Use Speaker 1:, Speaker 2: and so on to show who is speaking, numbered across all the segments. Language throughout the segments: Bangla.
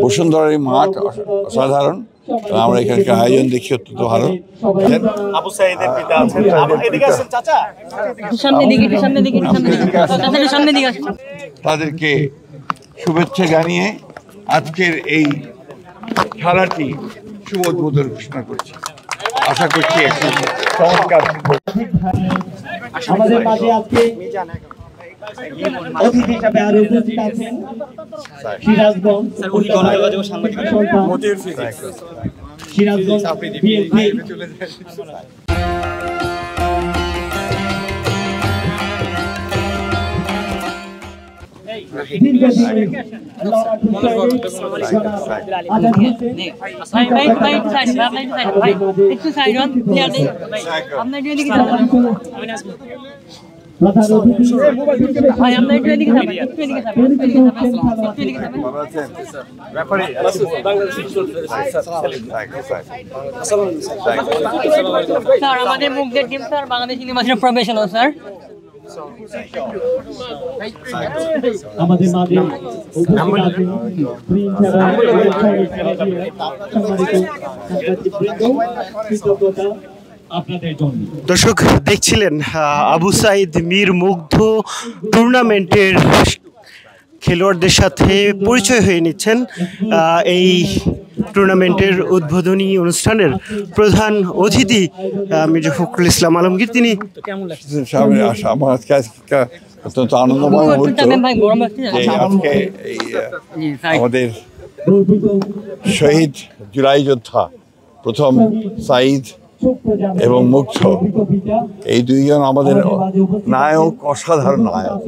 Speaker 1: বসুন্ধরার মাঠ অসাধারণ, আমরা এখানকার আয়োজন দেখি অত্যন্ত ভালো।
Speaker 2: আবু সাঈদের পিতা আছেন, এদিকে আসেন চাচা,
Speaker 1: তাদেরকে শুভেচ্ছা জানিয়ে আজকের এই খেলাটি শুভ উদ্বোধন ঘোষণা করছি। আশা করছি চমৎকার
Speaker 3: আমাদের মাঝে আজকে অতিথি হিসাবে আরো উপস্থিত আছেন সিরাজগঞ্জ বিএনপি
Speaker 4: আমাদের মুখদের টিম স্যার বাংলাদেশ নির্বাচন প্রফেশনাল স্যার।
Speaker 3: আমাদের মাঝে
Speaker 2: দর্শক দেখছিলেন আবু সাঈদ মীর মুগ্ধ টুর্নামেন্টের খেলোয়াড়দের সাথে পরিচয় হয়ে নিচ্ছেন। এই টুর্নামেন্টের উদ্বোধনী অনুষ্ঠানের প্রধান অতিথি মির্জা ফখরুল ইসলাম আলমগীর, তিনি
Speaker 1: আমার অত্যন্ত আনন্দময় মুহূর্ত যে আজকে আমাদের শহীদ জুলাই যোদ্ধা প্রথম সাঈদ এবং মুগ্ধ, এই দুইজন আমাদের নায়ক, অসাধারণ নায়ক,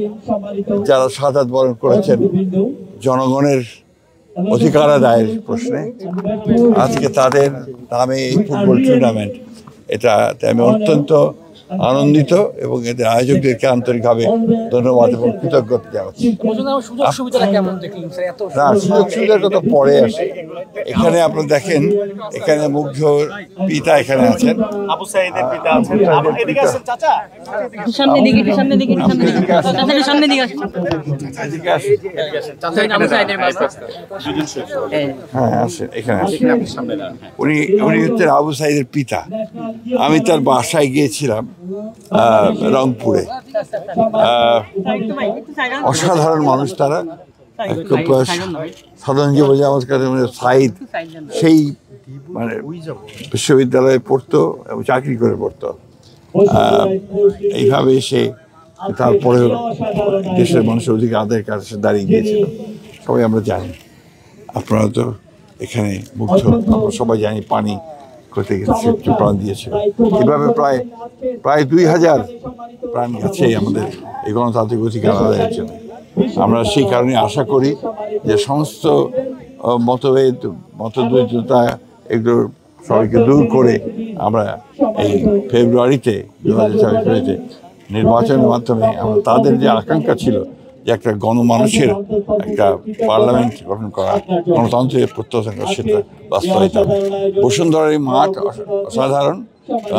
Speaker 1: যারা শাহাদাত বরণ করেছেন জনগণের অধিকার আদায়ের প্রশ্নে। আজকে তাদের নামে এই ফুটবল টুর্নামেন্ট, এটাতে আমি অত্যন্ত আনন্দিত এবং এদের আয়োজকদেরকে আন্তরিকভাবে ধন্যবাদ এবং কৃতজ্ঞতা জানাচ্ছি। না, সুযোগ সুবিধাটা তো পরে আসে। এখানে আপনারা দেখেন, এখানে মুগ্ধ পিতা এখানে আছেন,
Speaker 2: আবু সাঈদের পিতা আছেন, এদিকে আসেন চাচা,
Speaker 1: হ্যাঁ আসেন, এখানে আসেন। উনি হচ্ছেন আবু সাঈদের পিতা। আমি তার বাসায় গিয়েছিলাম রংপুরে। অসাধারণ মানুষ তারা, সাধারণ জীবনে আমার কাছে সাঈদ সেই মানে বিশ্ববিদ্যালয়ে পড়তো এবং চাকরি করে পড়তো। এইভাবে সে তারপরেও দেশের মানুষের অধিকার আদায়ের কাছে দাঁড়িয়ে গিয়েছিল, সবাই আমরা জানি। আপনারা তো এখানে মুগ্ধ, আমরা সবাই জানি পানি করতে গেছে, প্রাণ দিয়েছিল। এভাবে প্রায় 2000 প্রাণ গেছে আমাদের এই গণতান্ত্রিক অধিকার আদায়ের জন্য। আমরা সেই কারণে আশা করি যে সমস্ত মতদ্বৈধতা এগুলো সবাইকে দূর করে আমরা এই ফেব্রুয়ারিতে 2024 নির্বাচনের মাধ্যমে আমরা তাদের যে আকাঙ্ক্ষা ছিল যে একটা গণমানুষের একটা পার্লামেন্ট গঠন করা, গণতন্ত্রের প্রত্যাশা, সেটা বাস্তবায়িত হবে। বসুন্ধরার মাঠ অসাধারণ,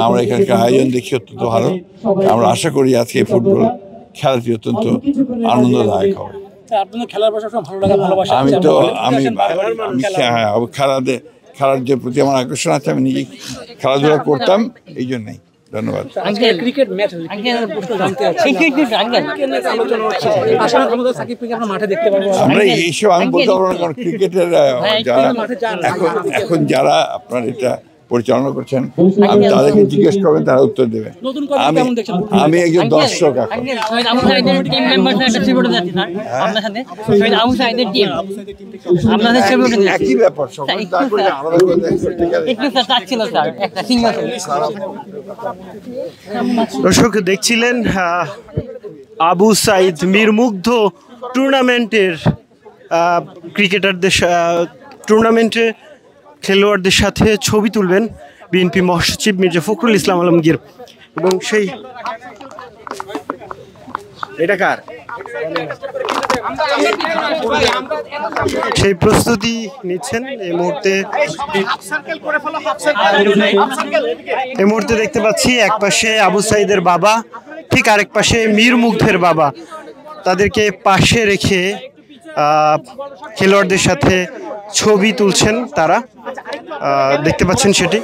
Speaker 1: আমরা এখানকার আয়োজন দেখি অত্যন্ত ভালো। আমরা আশা করি আজকে ফুটবল খেলাটি অত্যন্ত আনন্দদায়ক হবে। খেলার যে প্রতি আমার আকর্ষণ আছে, আমি নিজে খেলাধুলা করতাম, এই জন্যই। ধন্যবাদ। আমরা এইসব আমি বলতে পারবো না, কারণ ক্রিকেটের যারা এখন যারা আপনার এটা পরিচালনা করছেন, আমি তাদেরকে জিজ্ঞেস করবেন, তারা উত্তর দেবেন। আমি একজন দর্শক। একই ব্যাপার,
Speaker 2: দর্শক দেখছিলেন আবু সাঈদ মীর মুগ্ধ টুর্নামেন্টের ক্রিকেটারদের টুর্নামেন্টে খেলোয়াড়দের সাথে ছবি তুলবেন বিএনপি মহাসচিব মির্জা ফখরুল ইসলাম আলমগীর, এবং সেই প্রস্তুতি নিচ্ছেন। এই মুহূর্তে দেখতে পাচ্ছি এক পাশে আবু সাঈদের বাবা, ঠিক আরেক পাশে মীর মুগ্ধের বাবা। তাদেরকে পাশে রেখে খেলোয়াড়দের সাথে ছবি তুলছেন তারা, দেখতে পাচ্ছেন সেটি।